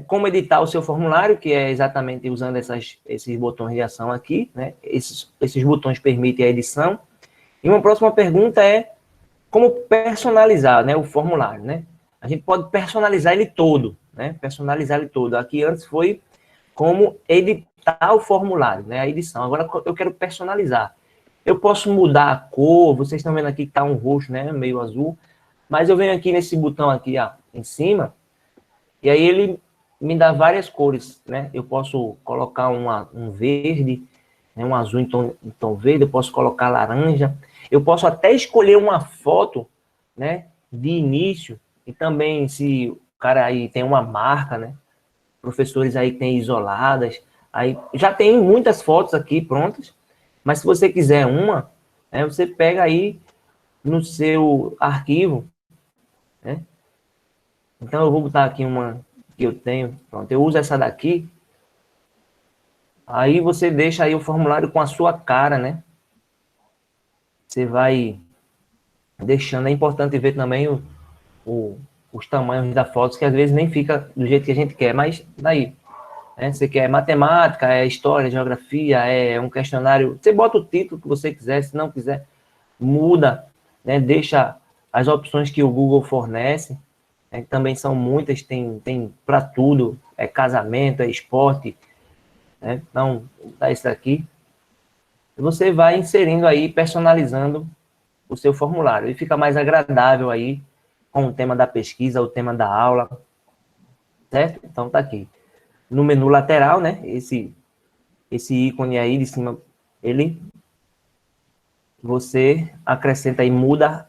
como editar o seu formulário, que é exatamente usando esses botões de ação aqui, né? Esses botões permitem a edição. E uma próxima pergunta é como personalizar, né, o formulário, né? A gente pode personalizar ele todo, né? Personalizar ele todo. Aqui antes foi como editar o formulário, né? A edição. Agora eu quero personalizar. Eu posso mudar a cor, vocês estão vendo aqui que está um roxo, né? Meio azul. Mas eu venho aqui nesse botão aqui, ó, em cima, e aí ele me dá várias cores, né? Eu posso colocar um verde, né? Um azul em tom verde, eu posso colocar laranja. Eu posso até escolher uma foto, né, de início, e também se o cara aí tem uma marca, né? Professores aí que tem isoladas, aí já tem muitas fotos aqui prontas, mas se você quiser uma, né, você pega aí no seu arquivo, né? Então eu vou botar aqui uma que eu tenho, pronto, eu uso essa daqui, aí você deixa aí o formulário com a sua cara, né? Você vai deixando, é importante ver também os tamanhos da foto, que às vezes nem fica do jeito que a gente quer, mas daí, né? Você quer matemática, é história, geografia, é um questionário, você bota o título que você quiser, se não quiser, muda, né? Deixa as opções que o Google fornece, né? Também são muitas, tem para tudo, é casamento, é esporte, né? Então, dá isso aqui. Você vai inserindo aí, personalizando o seu formulário, e fica mais agradável aí com o tema da pesquisa, o tema da aula, certo? Então, tá aqui. No menu lateral, né, esse ícone aí de cima, você acrescenta aí, muda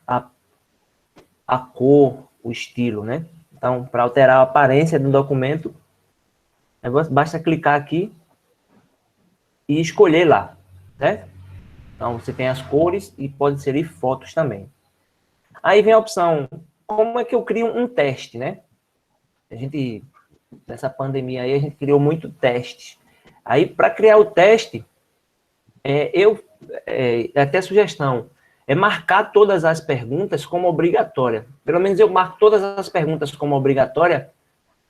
a cor, o estilo, né? Então, para alterar a aparência do documento, basta clicar aqui e escolher lá, certo? Então, você tem as cores e pode inserir fotos também. Aí vem a opção, como é que eu crio um teste, né? A gente, nessa pandemia aí, a gente criou muito testes. Aí, para criar o teste, até sugestão, é marcar todas as perguntas como obrigatória. Pelo menos eu marco todas as perguntas como obrigatória,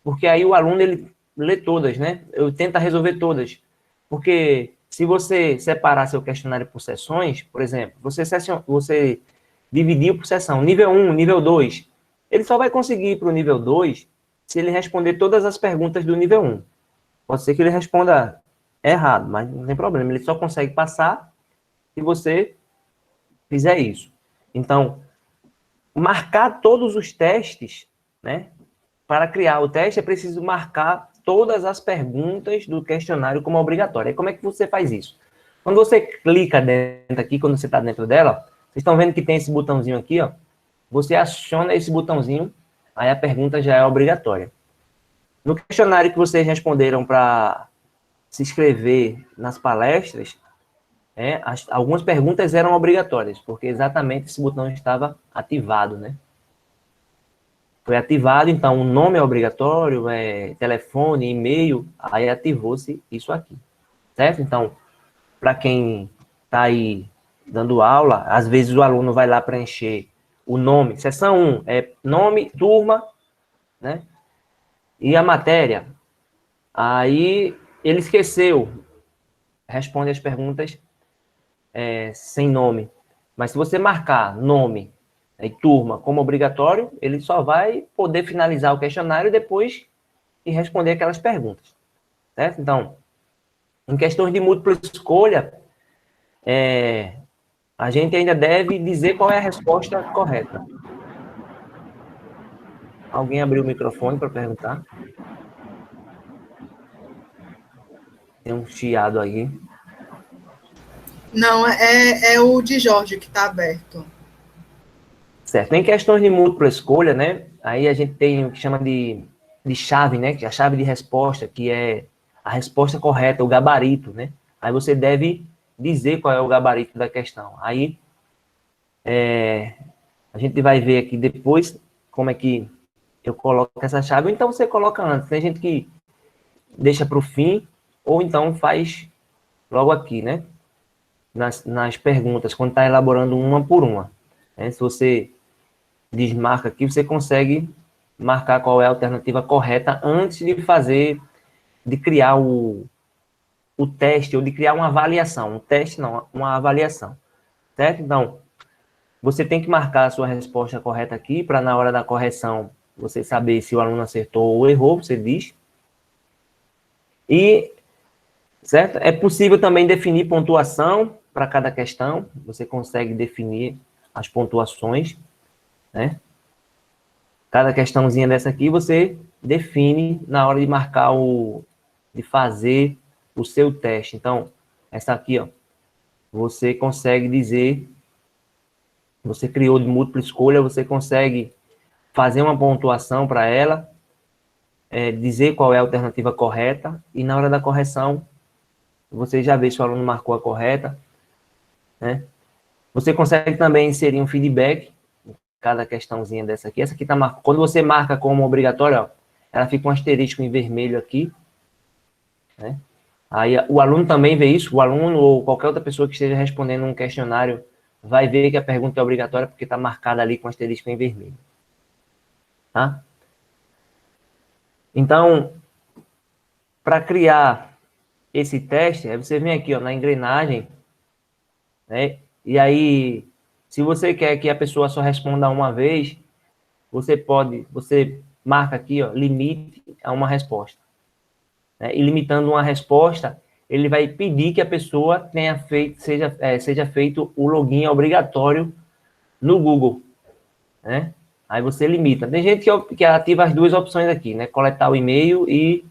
porque aí o aluno, ele lê todas, né? Eu tento resolver todas. Porque se você separar seu questionário por sessões, por exemplo, você dividiu por sessão, nível 1, nível 2, ele só vai conseguir ir para o nível 2 se ele responder todas as perguntas do nível 1. Pode ser que ele responda errado, mas não tem problema, ele só consegue passar se você fizer isso. Então, marcar todos os testes, né? Para criar o teste é preciso marcar todas as perguntas do questionário como obrigatória. E como é que você faz isso? Quando você clica dentro aqui, quando você está dentro dela, vocês estão vendo que tem esse botãozinho aqui, ó. Você aciona esse botãozinho, aí a pergunta já é obrigatória. No questionário que vocês responderam para se inscrever nas palestras, algumas perguntas eram obrigatórias, porque exatamente esse botão estava ativado, né? Foi ativado, então o nome é obrigatório, telefone, e-mail, aí ativou-se isso aqui, certo? Então, para quem está aí dando aula, às vezes o aluno vai lá preencher o nome, seção 1, nome, turma, né? E a matéria. Aí ele esqueceu, responde as perguntas sem nome. Mas se você marcar nome e turma como obrigatório, ele só vai poder finalizar o questionário depois e responder aquelas perguntas, certo? Então, em questões de múltipla escolha, a gente ainda deve dizer qual é a resposta correta. Alguém abriu o microfone para perguntar? Tem um chiado aí. Não, é o de Jorge que está aberto. Certo. Em questões de múltipla escolha, né? Aí a gente tem o que chama de chave, né? Que é a chave de resposta, que é a resposta correta, o gabarito, né? Aí você deve dizer qual é o gabarito da questão. Aí a gente vai ver aqui depois como é que eu coloco essa chave. Ou então você coloca antes. Tem gente que deixa para o fim, ou então faz logo aqui, né? Nas perguntas, quando está elaborando uma por uma. Né? Se você desmarca aqui, você consegue marcar qual é a alternativa correta antes de criar o teste, ou de criar uma avaliação. Um teste não, uma avaliação. Certo? Então, você tem que marcar a sua resposta correta aqui, para na hora da correção, você saber se o aluno acertou ou errou, você diz. E, certo? É possível também definir pontuação para cada questão. Você consegue definir as pontuações, né? Cada questãozinha dessa aqui, você define na hora de marcar de fazer o seu teste. Então, essa aqui, ó, você consegue dizer, você criou de múltipla escolha, você consegue fazer uma pontuação para ela, dizer qual é a alternativa correta, e na hora da correção, você já vê se o aluno marcou a correta, né? Você consegue também inserir um feedback em cada questãozinha dessa aqui. Essa aqui tá marcada. Quando você marca como obrigatório, ó, ela fica um asterisco em vermelho aqui, né? Aí o aluno também vê isso, o aluno ou qualquer outra pessoa que esteja respondendo um questionário vai ver que a pergunta é obrigatória porque está marcada ali com asterisco em vermelho. Tá? Então, para criar esse teste, aí você vem aqui, ó, na engrenagem, né? E aí, se você quer que a pessoa só responda uma vez, você marca aqui, ó, limite a uma resposta. Né? E limitando uma resposta, ele vai pedir que a pessoa tenha seja feito o login obrigatório no Google, né? Aí você limita. Tem gente que ativa as duas opções aqui, né? Coletar o e-mail e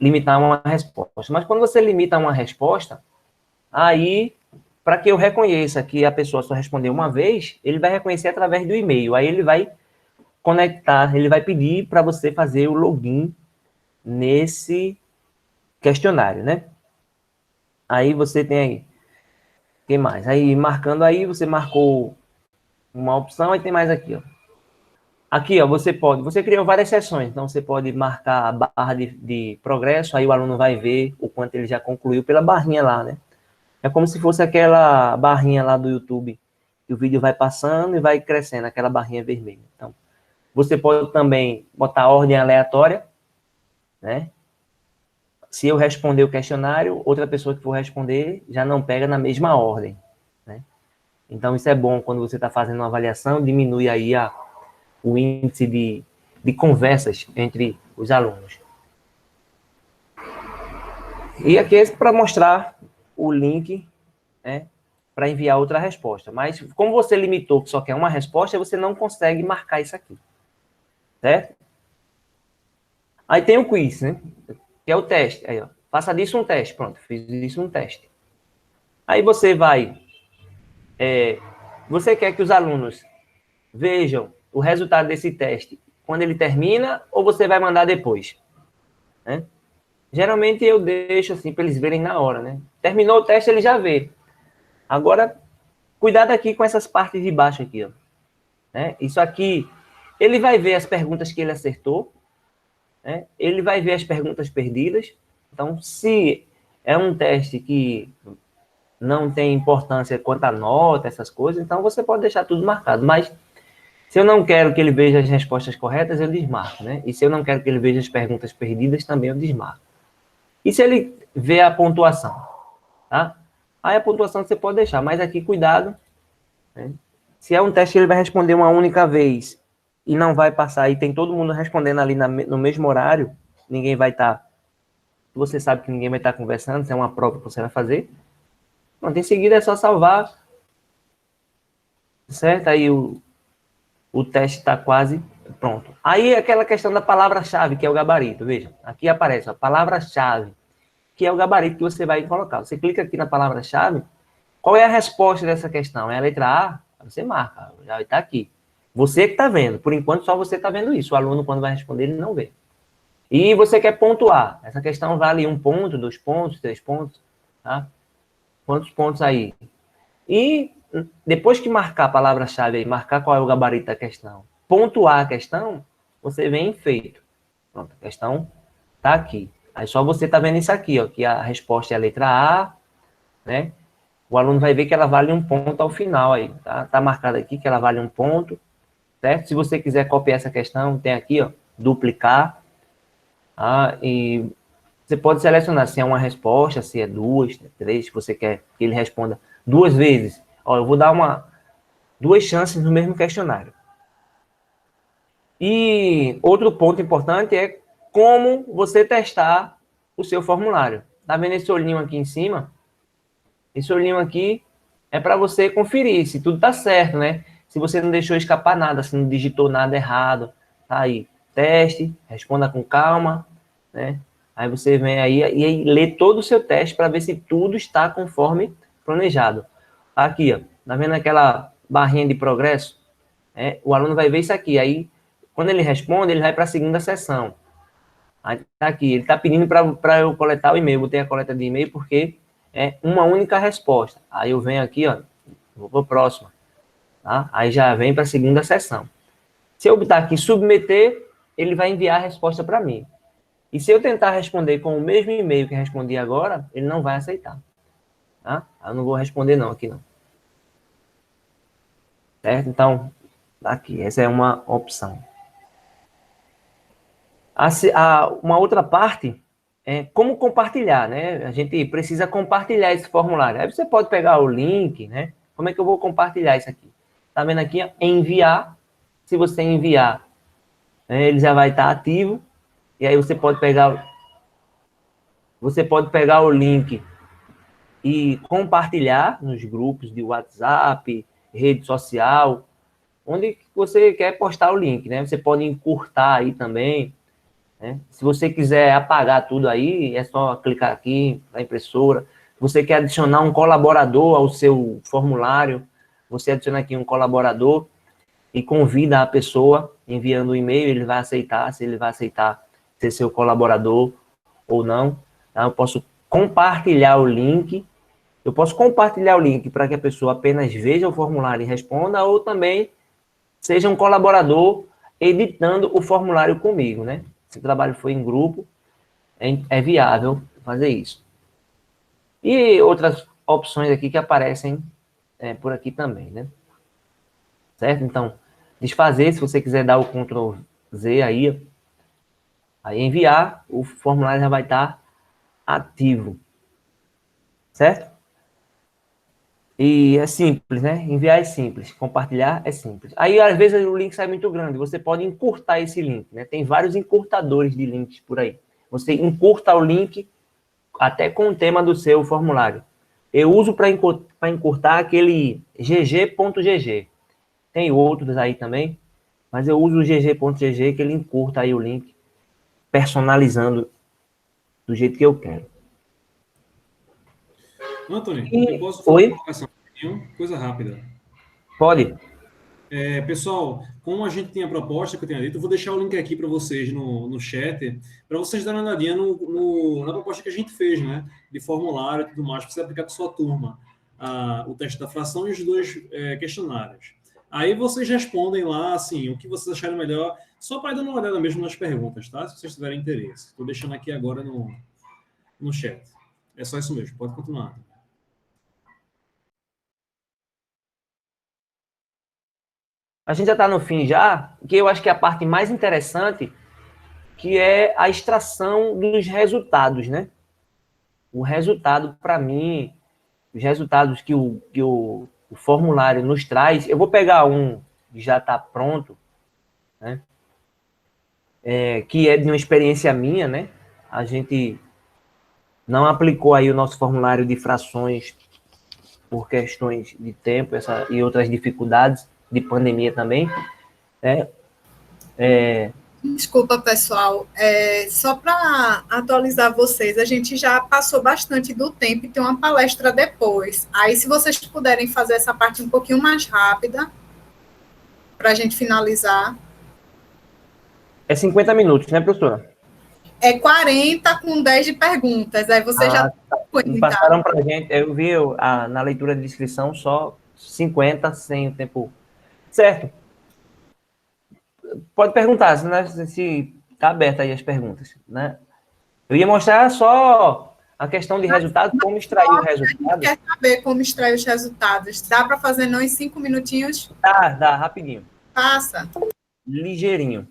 limitar uma resposta. Mas quando você limita uma resposta, aí, para que eu reconheça que a pessoa só respondeu uma vez, ele vai reconhecer através do e-mail. Aí ele vai conectar, ele vai pedir para você fazer o login nesse questionário, né? Aí você tem aí, o que mais? Aí, marcando aí, você marcou uma opção, aí tem mais aqui, ó. Aqui, ó, você criou várias sessões, então você pode marcar a barra de progresso, aí o aluno vai ver o quanto ele já concluiu pela barrinha lá, né? É como se fosse aquela barrinha lá do YouTube, que o vídeo vai passando e vai crescendo, aquela barrinha vermelha. Então, você pode também botar ordem aleatória, né? Se eu responder o questionário, outra pessoa que for responder já não pega na mesma ordem, né? Então, isso é bom quando você está fazendo uma avaliação, diminui aí o índice de conversas entre os alunos. E aqui é para mostrar o link, né, para enviar outra resposta. Mas, como você limitou que só quer uma resposta, você não consegue marcar isso aqui. Certo? Aí tem o quiz, né? Que é o teste. Aí, ó, faça disso um teste. Pronto, fiz isso um teste. Aí você vai... você quer que os alunos vejam o resultado desse teste quando ele termina, ou você vai mandar depois? Né? Geralmente eu deixo assim para eles verem na hora, né? Terminou o teste, ele já vê. Agora, cuidado aqui com essas partes de baixo aqui, ó. Né? Isso aqui, ele vai ver as perguntas que ele acertou, né? Ele vai ver as perguntas perdidas. Então, se é um teste que não tem importância quanto à nota, essas coisas, então você pode deixar tudo marcado. Mas se eu não quero que ele veja as respostas corretas, eu desmarco, né? E se eu não quero que ele veja as perguntas perdidas, também eu desmarco. E se ele vê a pontuação, tá? Aí a pontuação você pode deixar, mas aqui cuidado, né? Se é um teste que ele vai responder uma única vez e não vai passar, e tem todo mundo respondendo ali no mesmo horário, ninguém vai estar... Você sabe que ninguém vai estar conversando, se é uma prova que você vai fazer. Pronto, em seguida é só salvar, certo? Aí o teste está quase pronto. Aí aquela questão da palavra-chave, que é o gabarito, veja, aqui aparece a palavra-chave, que é o gabarito que você vai colocar. Você clica aqui na palavra-chave, qual é a resposta dessa questão? É a letra A? Você marca, já vai estar aqui. Você que está vendo, por enquanto só você está vendo isso. O aluno, quando vai responder, ele não vê. E você quer pontuar. Essa questão vale 1 ponto, 2 pontos, 3 pontos, tá? Quantos pontos aí? E depois que marcar a palavra-chave aí, marcar qual é o gabarito da questão, pontuar a questão, você vem em feito. Pronto, a questão está aqui. Aí só você está vendo isso aqui, ó, que a resposta é a letra A, né? O aluno vai ver que ela vale 1 ponto ao final aí, tá? Tá marcado aqui que ela vale 1 ponto, certo? Se você quiser copiar essa questão, tem aqui, ó, duplicar, tá? E você pode selecionar se é uma resposta, se é 2, 3, se você quer que ele responda 2 vezes. Ó, eu vou dar 2 chances no mesmo questionário. E outro ponto importante é como você testar o seu formulário. Tá vendo esse olhinho aqui em cima? Esse olhinho aqui é para você conferir se tudo tá certo, né? Se você não deixou escapar nada, se não digitou nada errado, tá aí. Teste, responda com calma, né? Aí você vem aí e lê todo o seu teste para ver se tudo está conforme planejado. Aqui, ó, tá vendo aquela barrinha de progresso? O aluno vai ver isso aqui. Aí, quando ele responde, ele vai para a segunda sessão. Aí tá aqui, ele está pedindo para eu coletar o e-mail. Eu botei a coleta de e-mail porque é uma única resposta. Aí eu venho aqui, ó, vou para o próximo. Tá? Aí já vem para a segunda sessão. Se eu botar aqui submeter, ele vai enviar a resposta para mim. E se eu tentar responder com o mesmo e-mail que respondi agora, ele não vai aceitar. Tá? Eu não vou responder não, aqui não. Certo? Então, aqui, essa é uma opção. Uma outra parte é como compartilhar, né? A gente precisa compartilhar esse formulário. Aí você pode pegar o link, né? Como é que eu vou compartilhar isso aqui? Tá vendo aqui? Enviar. Se você enviar, né, ele já vai estar ativo. E aí você pode pegar o link e compartilhar nos grupos de WhatsApp, rede social, onde você quer postar o link, né? Você pode encurtar aí também, né? Se você quiser apagar tudo aí, é só clicar aqui na impressora. Se você quer adicionar um colaborador ao seu formulário, você adiciona aqui um colaborador e convida a pessoa enviando o e-mail, ele vai aceitar, se ele vai aceitar ser seu colaborador ou não. Tá? Eu posso compartilhar o link. Eu posso compartilhar o link para que a pessoa apenas veja o formulário e responda, ou também seja um colaborador editando o formulário comigo, né? Se o trabalho for em grupo, é viável fazer isso. E outras opções aqui que aparecem por aqui também, né? Certo? Então, desfazer, se você quiser dar o Ctrl Z aí enviar, o formulário já vai estar ativo. Certo? E é simples, né? Enviar é simples, compartilhar é simples. Aí, às vezes, o link sai muito grande, você pode encurtar esse link, né? Tem vários encurtadores de links por aí. Você encurta o link até com o tema do seu formulário. Eu uso para encurtar aquele gg.gg. Tem outros aí também, mas eu uso o gg.gg, que ele encurta aí o link, personalizando do jeito que eu quero. Antônio, eu posso fazer uma colocação? Coisa rápida. Pode. Pessoal, como a gente tem a proposta que eu tenho dito, eu vou deixar o link aqui para vocês no chat, para vocês darem uma olhadinha na proposta que a gente fez, né? De formulário e tudo mais, para você aplicar com a sua turma. O teste da fração e os 2 questionários. Aí vocês respondem lá, assim, o que vocês acharem melhor, só para ir dando uma olhada mesmo nas perguntas, tá? Se vocês tiverem interesse. Estou deixando aqui agora no chat. É só isso mesmo, pode continuar. A gente já está no fim já, que eu acho que é a parte mais interessante, que é a extração dos resultados, né? O resultado, para mim, os resultados que o formulário nos traz, eu vou pegar um que já está pronto, né? Que é de uma experiência minha, né? A gente não aplicou aí o nosso formulário de frações por questões de tempo e outras dificuldades de pandemia também, né? Desculpa, pessoal. Só para atualizar vocês, a gente já passou bastante do tempo e tem uma palestra depois. Aí, se vocês puderem fazer essa parte um pouquinho mais rápida, para a gente finalizar. É 50 minutos, né, professora? É 40 com 10 de perguntas. Aí você já... Passaram para a gente, eu vi na leitura de inscrição só 50 sem o tempo. Certo. Pode perguntar, né, se está aberta aí as perguntas, né? Eu ia mostrar só a questão de resultado, como extrair o resultado. Quer saber como extrair os resultados? Dá para fazer não em 5 minutinhos? Dá, rapidinho. Passa. Ligeirinho.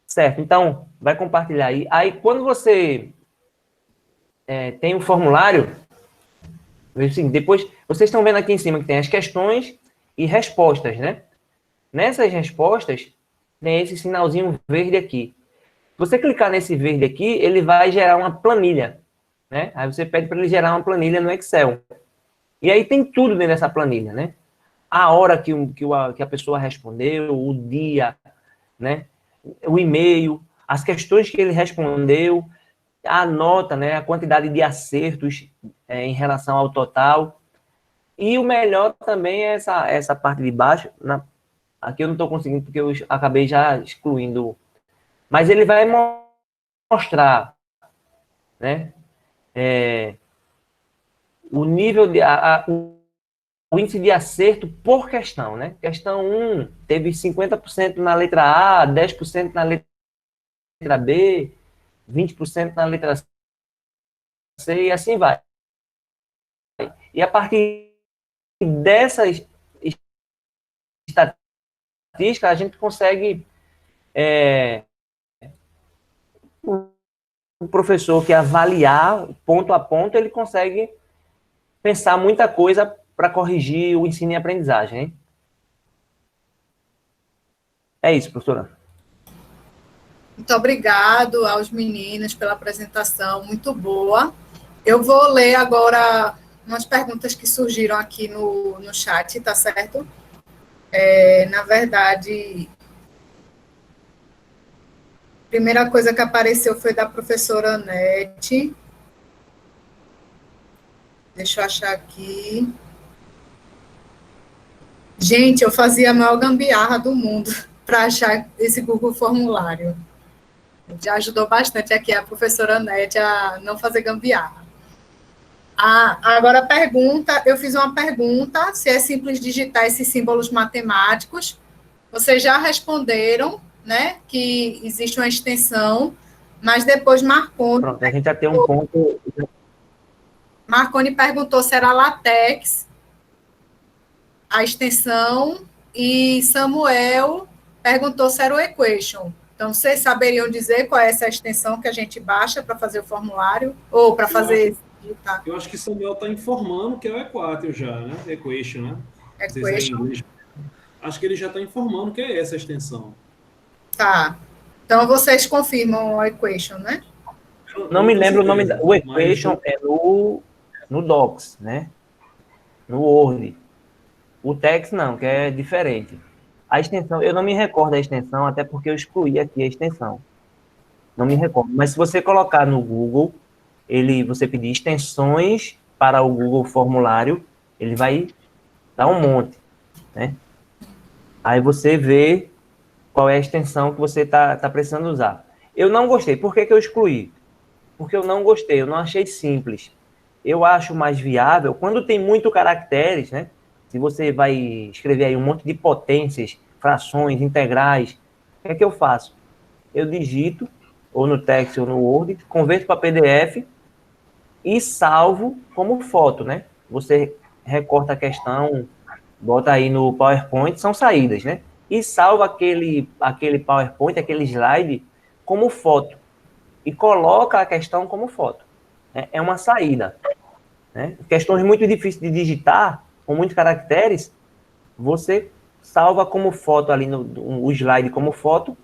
Certo, então, vai compartilhar aí. Aí, quando você tem um formulário, assim, depois, vocês estão vendo aqui em cima que tem as questões e respostas, né? Nessas respostas, tem esse sinalzinho verde aqui. Se você clicar nesse verde aqui, ele vai gerar uma planilha, né? Aí você pede para ele gerar uma planilha no Excel. E aí tem tudo dentro dessa planilha, né? A hora que a pessoa respondeu, o dia, né? O e-mail, as questões que ele respondeu, a nota, né? A quantidade de acertos em relação ao total. E o melhor também é essa parte de baixo. Aqui eu não estou conseguindo porque eu acabei já excluindo. Mas ele vai mostrar, né? O nível de... o índice de acerto por questão, né? Questão 1 teve 50% na letra A, 10% na letra B, 20% na letra C, e assim vai. E a partir dessas estatísticas, a gente consegue... o professor que avaliar ponto a ponto, ele consegue pensar muita coisa para corrigir o ensino e aprendizagem, hein? É isso, professora. Muito obrigado aos meninos pela apresentação, muito boa. Eu vou ler agora umas perguntas que surgiram aqui no chat, tá certo? Na verdade, a primeira coisa que apareceu foi da professora Anete. Deixa eu achar aqui. Gente, eu fazia a maior gambiarra do mundo para achar esse Google Formulário. Já ajudou bastante aqui a professora Anete a não fazer gambiarra. Agora a pergunta, eu fiz uma pergunta, se é simples digitar esses símbolos matemáticos. Vocês já responderam, né, que existe uma extensão, mas depois Marconi... Pronto, a gente já tem um ponto... Marconi perguntou se era LaTeX, a extensão, e Samuel perguntou se era o Equation. Então, vocês saberiam dizer qual é essa extensão que a gente baixa para fazer o formulário? Ou para fazer... Eu acho que Samuel está informando que é o Equation já, né? Equation, né? Equation. Acho que ele já está informando que é essa a extensão. Tá. Então, vocês confirmam o Equation, né? Não me lembro o nome. O Equation é no Docs, né? No Word. O Text não, que é diferente. A extensão, eu não me recordo da extensão, até porque eu excluí aqui a extensão. Não me recordo. Mas se você colocar no Google, você pedir extensões para o Google Formulário, ele vai dar um monte, né? Aí você vê qual é a extensão que você tá precisando usar. Eu não gostei. Por que eu excluí? Porque eu não gostei, eu não achei simples. Eu acho mais viável, quando tem muito caracteres, né? Se você vai escrever aí um monte de potências, frações, integrais, o que eu faço? Eu digito, ou no Text ou no Word, converto para PDF e salvo como foto, né? Você recorta a questão, bota aí no PowerPoint, são saídas, né? E salva aquele PowerPoint, aquele slide, como foto. E coloca a questão como foto. É uma saída. Né? Questões muito difíceis de digitar, com muitos caracteres, você salva como foto ali o slide como foto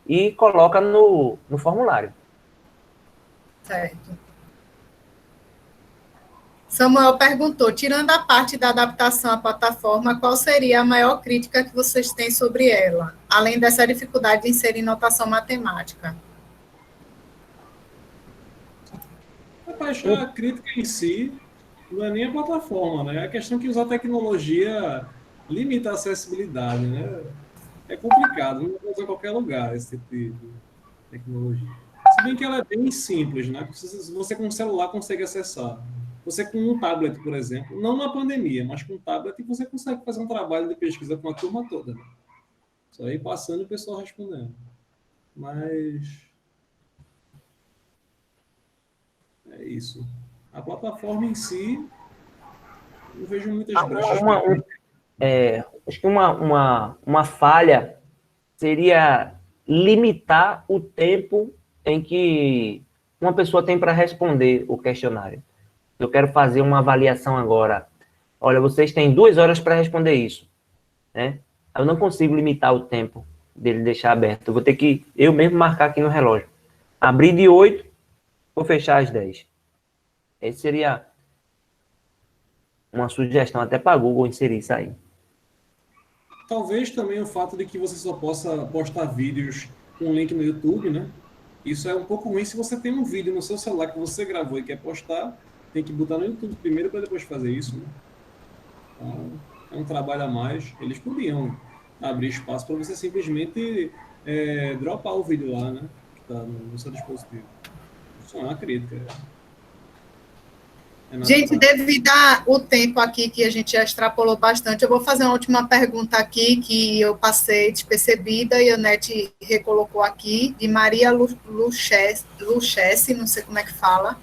e coloca no formulário. Certo. Samuel perguntou, tirando a parte da adaptação à plataforma, qual seria a maior crítica que vocês têm sobre ela, além dessa dificuldade de inserir notação matemática? Rapaz, a crítica em si não é nem a plataforma, né? É a questão que usar tecnologia limita a acessibilidade, né? É complicado, não usa em qualquer lugar esse tipo de tecnologia. Se bem que ela é bem simples, né? Você com um celular consegue acessar. Você com um tablet, por exemplo, não na pandemia, mas com um tablet, você consegue fazer um trabalho de pesquisa com a turma toda, né? Só aí passando e o pessoal respondendo. Mas é isso. A plataforma em si, eu vejo muitas brechas. Acho que uma falha seria limitar o tempo em que uma pessoa tem para responder o questionário. Eu quero fazer uma avaliação agora. Olha, vocês têm 2 horas para responder isso, né? Eu não consigo limitar o tempo dele deixar aberto. Eu vou ter que eu mesmo marcar aqui no relógio. Abrir de 8, vou fechar às 10. Esse seria uma sugestão até para a Google inserir isso aí. Talvez também o fato de que você só possa postar vídeos com link no YouTube, né? Isso é um pouco ruim se você tem um vídeo no seu celular que você gravou e quer postar, tem que botar no YouTube primeiro para depois fazer isso, né? Então, é um trabalho a mais. Eles podiam abrir espaço para você simplesmente dropar o vídeo lá, né? Que está no seu dispositivo. Isso é uma crítica. Gente, devido ao tempo aqui que a gente já extrapolou bastante, eu vou fazer uma última pergunta aqui que eu passei despercebida e a NET recolocou aqui, de Maria Luchesse, não sei como é que fala.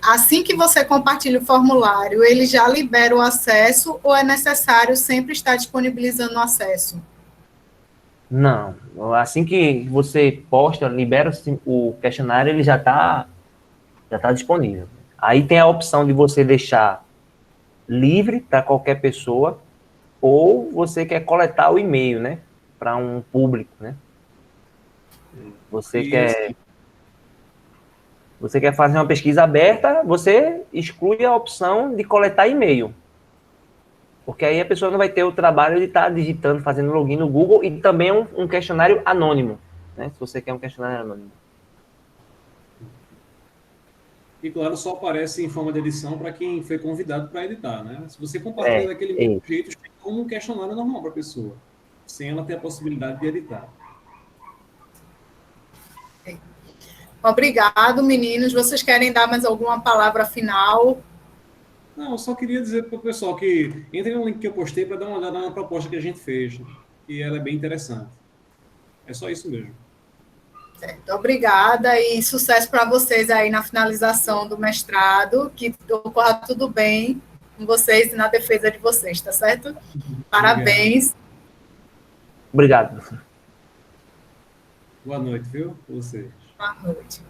Assim que você compartilha o formulário, ele já libera o acesso ou é necessário sempre estar disponibilizando o acesso? Não. Assim que você posta, libera o questionário, ele já está disponível. Aí tem a opção de você deixar livre para qualquer pessoa, ou você quer coletar o e-mail, né? Para um público, né? Você quer fazer uma pesquisa aberta, você exclui a opção de coletar e-mail. Porque aí a pessoa não vai ter o trabalho de estar digitando, fazendo login no Google, e também um questionário anônimo, né? Se você quer um questionário anônimo. E, claro, só aparece em forma de edição para quem foi convidado para editar, né? Se você compartilha daquele mesmo jeito, fica como um questionário normal para a pessoa, sem ela ter a possibilidade de editar. Obrigado, meninos. Vocês querem dar mais alguma palavra final? Não, eu só queria dizer para o pessoal que entre no link que eu postei para dar uma olhada na proposta que a gente fez, que ela é bem interessante. É só isso mesmo. Certo, obrigada e sucesso para vocês aí na finalização do mestrado, que ocorra tudo bem com vocês e na defesa de vocês, tá certo? Parabéns. Obrigado. Boa noite, viu? Pra vocês. Boa noite.